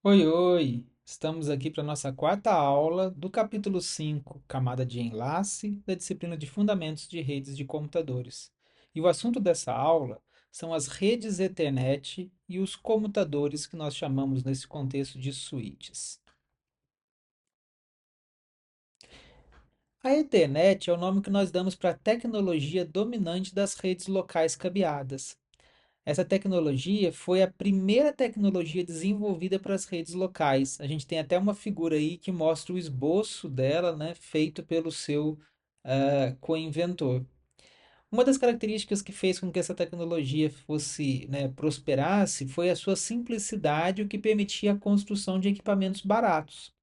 Oi, oi! Estamos aqui para nossa quarta aula do capítulo 5, camada de enlace, da disciplina de Fundamentos de Redes de Computadores. E o assunto dessa aula são as redes Ethernet e os comutadores que nós chamamos nesse contexto de switches. A Ethernet é o nome que nós damos para a tecnologia dominante das redes locais cabeadas. Essa tecnologia foi a primeira tecnologia desenvolvida para as redes locais. A gente tem até uma figura aí que mostra o esboço dela, né, feito pelo seu co-inventor. Uma das características que fez com que essa tecnologia fosse, né, prosperasse foi a sua simplicidade, o que permitia a construção de equipamentos baratos.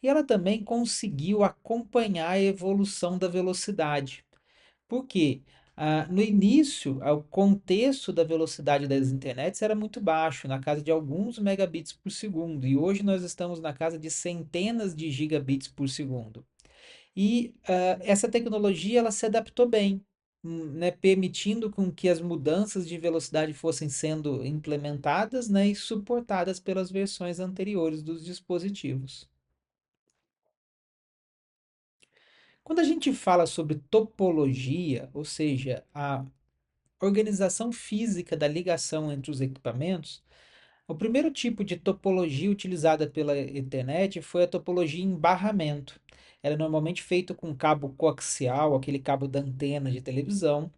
E ela também conseguiu acompanhar a evolução da velocidade. Por quê? No início, o contexto da velocidade das internets era muito baixo, na casa de alguns megabits por segundo, e hoje nós estamos na casa de centenas de gigabits por segundo. E essa tecnologia ela se adaptou bem, né, permitindo com que as mudanças de velocidade fossem sendo implementadas, né, e suportadas pelas versões anteriores dos dispositivos. Quando a gente fala sobre topologia, ou seja, a organização física da ligação entre os equipamentos, o primeiro tipo de topologia utilizada pela Ethernet foi a topologia em barramento. Era normalmente feito com cabo coaxial, aquele cabo da antena de televisão,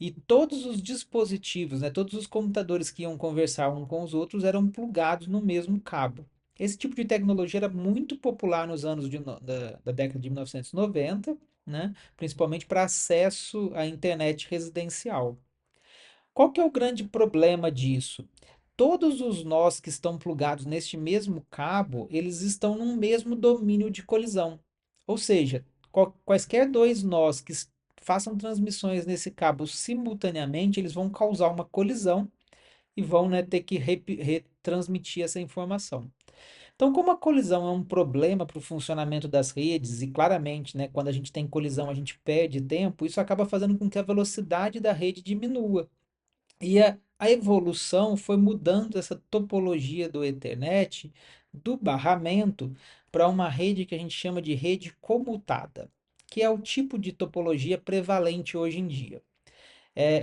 e todos os dispositivos, né, todos os computadores que iam conversar uns com os outros eram plugados no mesmo cabo. Esse tipo de tecnologia era muito popular nos anos da década de 1990, né, principalmente para acesso à internet residencial. Qual que é o grande problema disso? Todos os nós que estão plugados neste mesmo cabo, eles estão num mesmo domínio de colisão. Ou seja, quaisquer dois nós que façam transmissões nesse cabo simultaneamente, eles vão causar uma colisão e vão, né, ter que retransmitir essa informação. Então, como a colisão é um problema para o funcionamento das redes, e claramente, né, quando a gente tem colisão, a gente perde tempo, isso acaba fazendo com que a velocidade da rede diminua. E a evolução foi mudando essa topologia do Ethernet, do barramento, para uma rede que a gente chama de rede comutada, que é o tipo de topologia prevalente hoje em dia.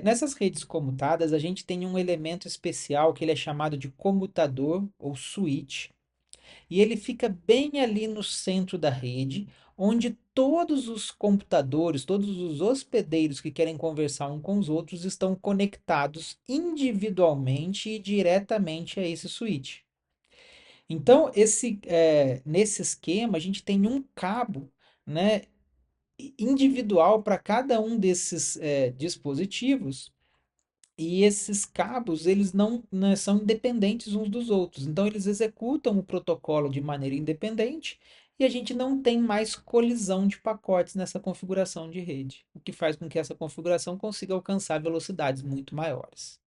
Nessas redes comutadas, a gente tem um elemento especial que ele é chamado de comutador ou switch, e ele fica bem ali no centro da rede, onde todos os computadores, todos os hospedeiros que querem conversar uns com os outros estão conectados individualmente e diretamente a esse switch. Então, nesse esquema, a gente tem um cabo, né, individual para cada um desses dispositivos, e esses cabos, eles não, né, são independentes uns dos outros. Então, eles executam o protocolo de maneira independente e a gente não tem mais colisão de pacotes nessa configuração de rede, o que faz com que essa configuração consiga alcançar velocidades muito maiores.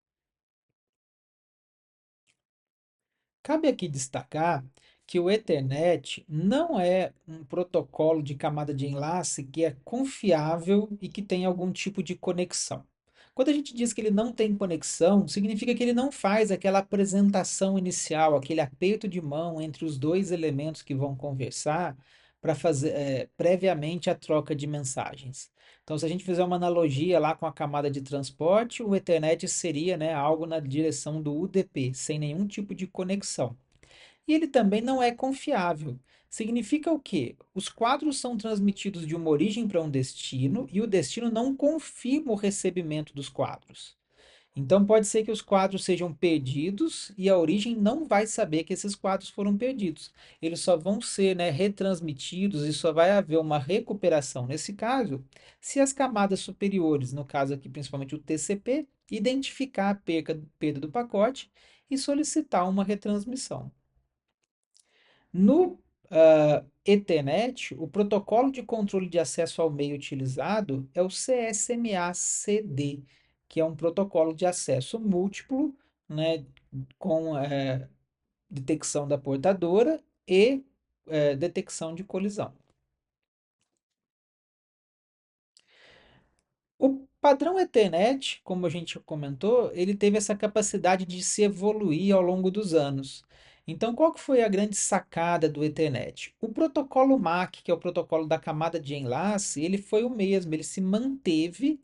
Cabe aqui destacar que o Ethernet não é um protocolo de camada de enlace que é confiável e que tem algum tipo de conexão. Quando a gente diz que ele não tem conexão, significa que ele não faz aquela apresentação inicial, aquele aperto de mão entre os dois elementos que vão conversar para fazer previamente a troca de mensagens. Então, se a gente fizer uma analogia lá com a camada de transporte, o Ethernet seria, né, algo na direção do UDP, sem nenhum tipo de conexão. E ele também não é confiável. Significa o quê? Os quadros são transmitidos de uma origem para um destino e o destino não confirma o recebimento dos quadros. Então pode ser que os quadros sejam perdidos e a origem não vai saber que esses quadros foram perdidos. Eles só vão ser, né, retransmitidos e só vai haver uma recuperação nesse caso, se as camadas superiores, no caso aqui principalmente o TCP, identificar a perda do pacote e solicitar uma retransmissão. No Ethernet, o protocolo de controle de acesso ao meio utilizado é o CSMA-CD, que é um protocolo de acesso múltiplo, né, com detecção da portadora e detecção de colisão. O padrão Ethernet, como a gente comentou, ele teve essa capacidade de se evoluir ao longo dos anos. Então, qual que foi a grande sacada do Ethernet? O protocolo MAC, que é o protocolo da camada de enlace, ele foi o mesmo, ele se manteve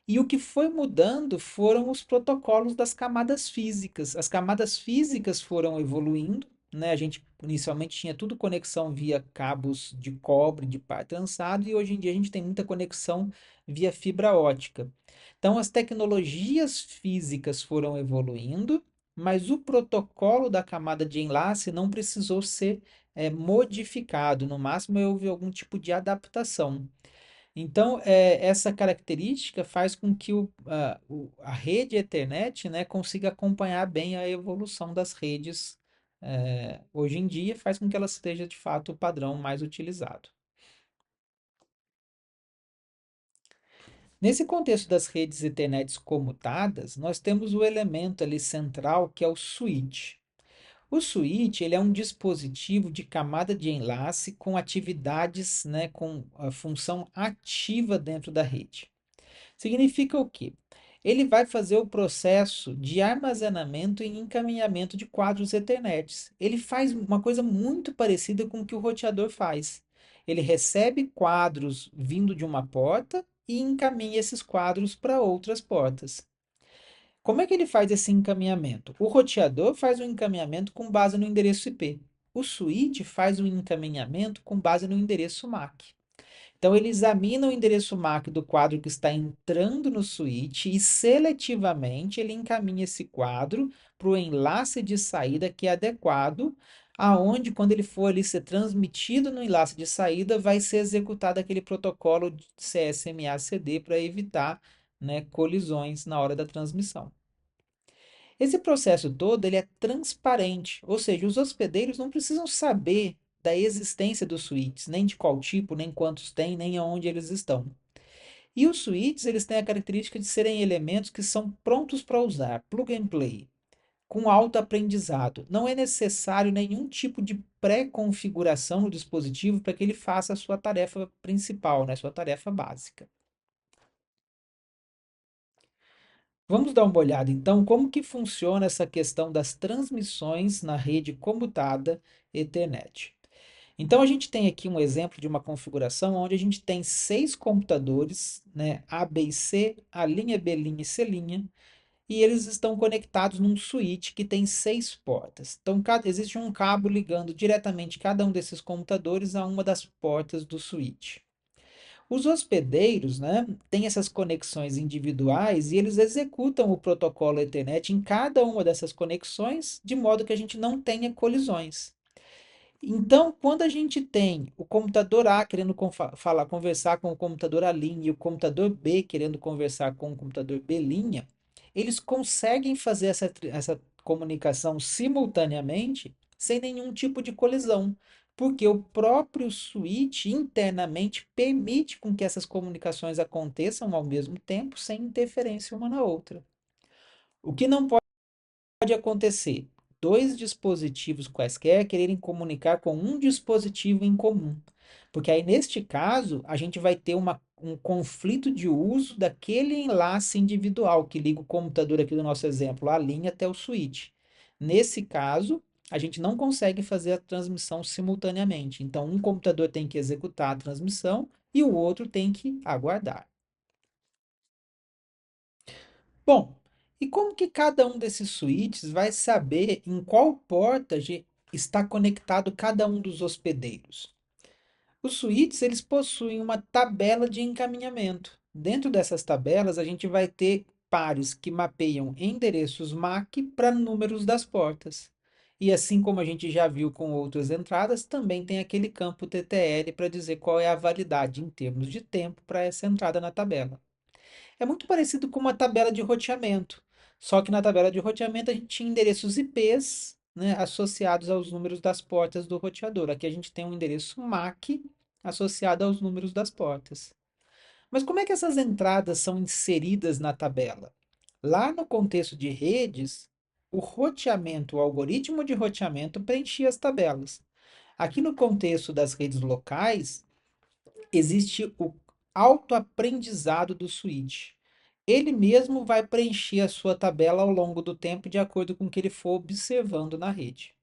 e o que foi mudando foram os protocolos das camadas físicas. As camadas físicas foram evoluindo, né? A gente inicialmente tinha tudo conexão via cabos de cobre, de par trançado, e hoje em dia a gente tem muita conexão via fibra ótica. Então, as tecnologias físicas foram evoluindo, mas o protocolo da camada de enlace não precisou ser modificado. No máximo, houve algum tipo de adaptação. Então, essa característica faz com que a rede Ethernet, né, consiga acompanhar bem a evolução das redes hoje em dia, faz com que ela seja de fato o padrão mais utilizado. Nesse contexto das redes Ethernet comutadas, nós temos o elemento ali central que é o switch. O switch ele é um dispositivo de camada de enlace com atividades, né, com a função ativa dentro da rede. Significa o quê? Ele vai fazer o processo de armazenamento e encaminhamento de quadros Ethernet. Ele faz uma coisa muito parecida com o que o roteador faz. Ele recebe quadros vindo de uma porta e encaminha esses quadros para outras portas. Como é que ele faz esse encaminhamento? O roteador faz o encaminhamento com base no endereço IP. O switch faz o encaminhamento com base no endereço MAC. Então, ele examina o endereço MAC do quadro que está entrando no switch e seletivamente ele encaminha esse quadro para o enlace de saída que é adequado, aonde, quando ele for ali ser transmitido no enlace de saída, vai ser executado aquele protocolo de CSMA/CD para evitar, né, colisões na hora da transmissão. Esse processo todo ele é transparente, ou seja, os hospedeiros não precisam saber da existência dos suítes, nem de qual tipo, nem quantos tem, nem aonde eles estão. E os suítes, eles têm a característica de serem elementos que são prontos para usar, plug and play, com alto aprendizado. Não é necessário nenhum tipo de pré-configuração no dispositivo para que ele faça a sua tarefa principal, né, sua tarefa básica. Vamos dar uma olhada então como que funciona essa questão das transmissões na rede comutada Ethernet. Então a gente tem aqui um exemplo de uma configuração onde a gente tem 6 computadores, né, A, B e C, a linha B, linha e C linha, e eles estão conectados num switch que tem 6 portas. Então existe um cabo ligando diretamente cada um desses computadores a uma das portas do switch. Os hospedeiros, né, têm essas conexões individuais e eles executam o protocolo Ethernet em cada uma dessas conexões, de modo que a gente não tenha colisões. Então, quando a gente tem o computador A querendo conversar com o computador A linha e o computador B querendo conversar com o computador B linha, eles conseguem fazer essa comunicação simultaneamente sem nenhum tipo de colisão, porque o próprio switch internamente permite com que essas comunicações aconteçam ao mesmo tempo sem interferência uma na outra. O que não pode acontecer? Dois dispositivos quaisquer quererem comunicar com um dispositivo em comum. Porque aí, neste caso, a gente vai ter um conflito de uso daquele enlace individual que liga o computador aqui do nosso exemplo, a linha até o switch. Nesse caso, a gente não consegue fazer a transmissão simultaneamente. Então, um computador tem que executar a transmissão e o outro tem que aguardar. Bom, e como que cada um desses switches vai saber em qual porta está conectado cada um dos hospedeiros? Os switches, eles possuem uma tabela de encaminhamento. Dentro dessas tabelas, a gente vai ter pares que mapeiam endereços MAC para números das portas. E assim como a gente já viu com outras entradas, também tem aquele campo TTL para dizer qual é a validade em termos de tempo para essa entrada na tabela. É muito parecido com uma tabela de roteamento, só que na tabela de roteamento a gente tinha endereços IPs, né, associados aos números das portas do roteador. Aqui a gente tem um endereço MAC associado aos números das portas. Mas como é que essas entradas são inseridas na tabela? Lá no contexto de redes, o roteamento, o algoritmo de roteamento preenchia as tabelas. Aqui no contexto das redes locais, existe o autoaprendizado do switch. Ele mesmo vai preencher a sua tabela ao longo do tempo de acordo com o que ele for observando na rede.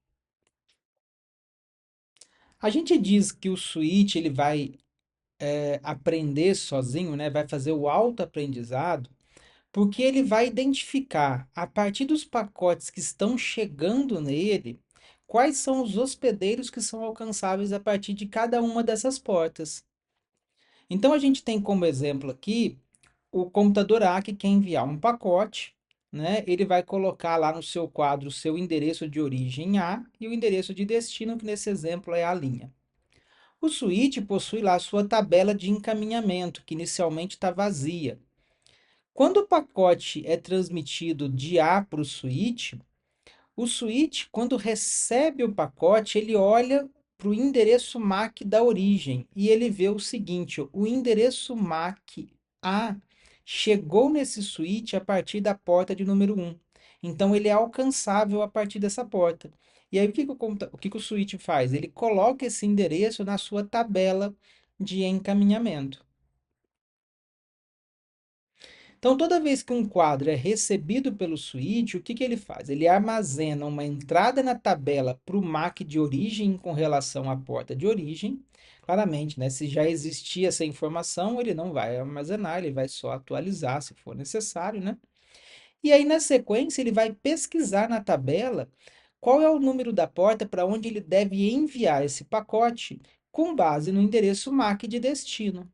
A gente diz que o switch ele vai aprender sozinho, né? Vai fazer o autoaprendizado, porque ele vai identificar, a partir dos pacotes que estão chegando nele, quais são os hospedeiros que são alcançáveis a partir de cada uma dessas portas. Então a gente tem como exemplo aqui o computador A que quer enviar um pacote, né? Ele vai colocar lá no seu quadro o seu endereço de origem A e o endereço de destino, que nesse exemplo é a linha. O switch possui lá a sua tabela de encaminhamento, que inicialmente está vazia. Quando o pacote é transmitido de A para o switch, quando recebe o pacote, ele olha para o endereço MAC da origem e ele vê o seguinte: o endereço MAC A chegou nesse switch a partir da porta de número 1. Então, ele é alcançável a partir dessa porta. E aí, o que que o switch faz? Ele coloca esse endereço na sua tabela de encaminhamento. Então, toda vez que um quadro é recebido pelo switch, o que que ele faz? Ele armazena uma entrada na tabela para o MAC de origem com relação à porta de origem. Claramente, né? Se já existia essa informação, ele não vai armazenar, ele vai só atualizar se for necessário, né? E aí, na sequência, ele vai pesquisar na tabela qual é o número da porta para onde ele deve enviar esse pacote com base no endereço MAC de destino.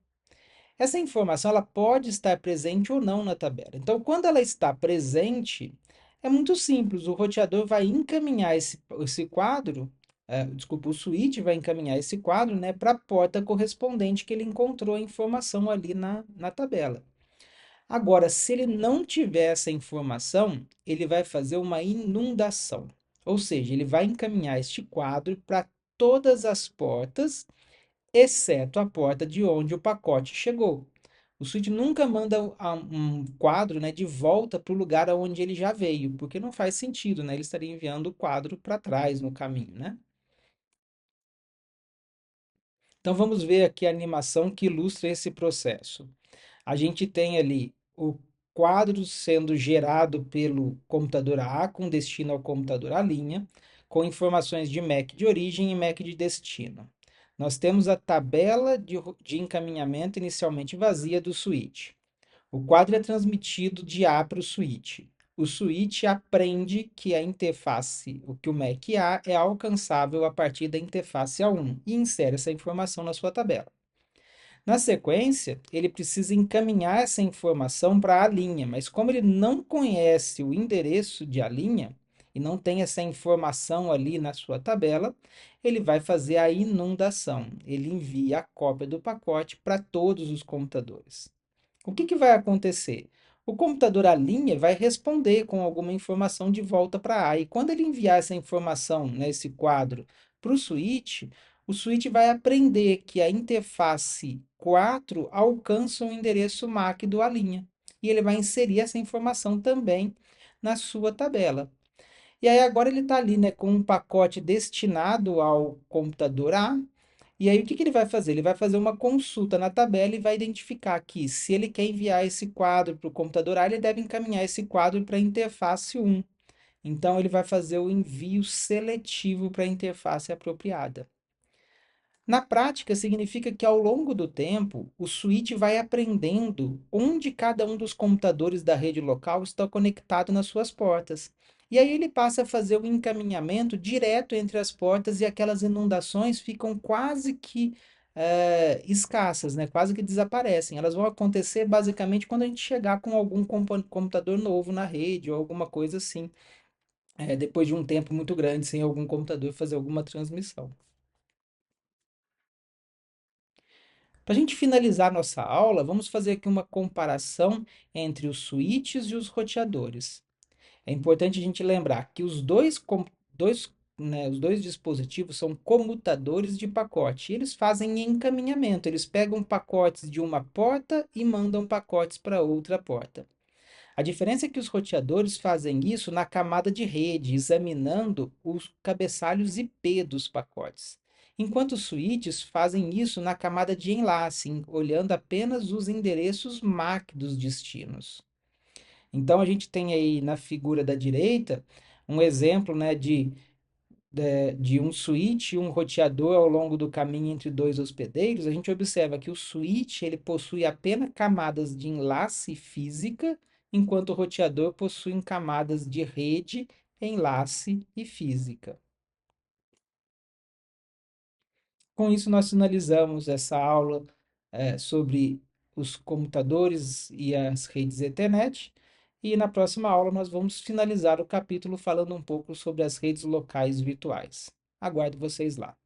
Essa informação ela pode estar presente ou não na tabela. Então, quando ela está presente, é muito simples. O roteador vai encaminhar esse quadro, desculpa, o switch vai encaminhar esse quadro, né, para a porta correspondente que ele encontrou a informação ali na tabela. Agora, se ele não tiver essa informação, ele vai fazer uma inundação. Ou seja, ele vai encaminhar este quadro para todas as portas exceto a porta de onde o pacote chegou. O switch nunca manda um quadro, né, de volta para o lugar aonde ele já veio, porque não faz sentido, né? Ele estaria enviando o quadro para trás no caminho, né? Então vamos ver aqui a animação que ilustra esse processo. A gente tem ali o quadro sendo gerado pelo computador A com destino ao computador A', com informações de MAC de origem e MAC de destino. Nós temos a tabela de encaminhamento inicialmente vazia do switch. O quadro é transmitido de A para o switch. O switch aprende que a interface, o que o MAC A é alcançável a partir da interface A1 e insere essa informação na sua tabela. Na sequência, ele precisa encaminhar essa informação para a linha, mas como ele não conhece o endereço de a linha e não tem essa informação ali na sua tabela, ele vai fazer a inundação. Ele envia a cópia do pacote para todos os computadores. O que que vai acontecer? O computador à linha vai responder com alguma informação de volta para A. E quando ele enviar essa informação, né, esse quadro, para o switch vai aprender que a interface 4 alcança o endereço MAC do A linha. E ele vai inserir essa informação também na sua tabela. E aí agora ele está ali, né, com um pacote destinado ao computador A. E aí o que que ele vai fazer? Ele vai fazer uma consulta na tabela e vai identificar que se ele quer enviar esse quadro para o computador A, ele deve encaminhar esse quadro para a interface 1. Então ele vai fazer o envio seletivo para a interface apropriada. Na prática, significa que ao longo do tempo, o switch vai aprendendo onde cada um dos computadores da rede local está conectado nas suas portas. E aí ele passa a fazer o encaminhamento direto entre as portas e aquelas inundações ficam quase que escassas, né? Quase que desaparecem. Elas vão acontecer basicamente quando a gente chegar com algum computador novo na rede ou alguma coisa assim, depois de um tempo muito grande sem algum computador fazer alguma transmissão. Para a gente finalizar nossa aula, vamos fazer aqui uma comparação entre os switches e os roteadores. É importante a gente lembrar que os dois dispositivos são comutadores de pacote. Eles fazem encaminhamento, eles pegam pacotes de uma porta e mandam pacotes para outra porta. A diferença é que os roteadores fazem isso na camada de rede, examinando os cabeçalhos IP dos pacotes, enquanto os switches fazem isso na camada de enlace, olhando apenas os endereços MAC dos destinos. Então a gente tem aí na figura da direita um exemplo, né, de de um switch e um roteador ao longo do caminho entre dois hospedeiros, a gente observa que o switch ele possui apenas camadas de enlace física, enquanto o roteador possui camadas de rede, enlace e física. Com isso, nós finalizamos essa aula, sobre os computadores e as redes Ethernet, e na próxima aula nós vamos finalizar o capítulo falando um pouco sobre as redes locais virtuais. Aguardo vocês lá.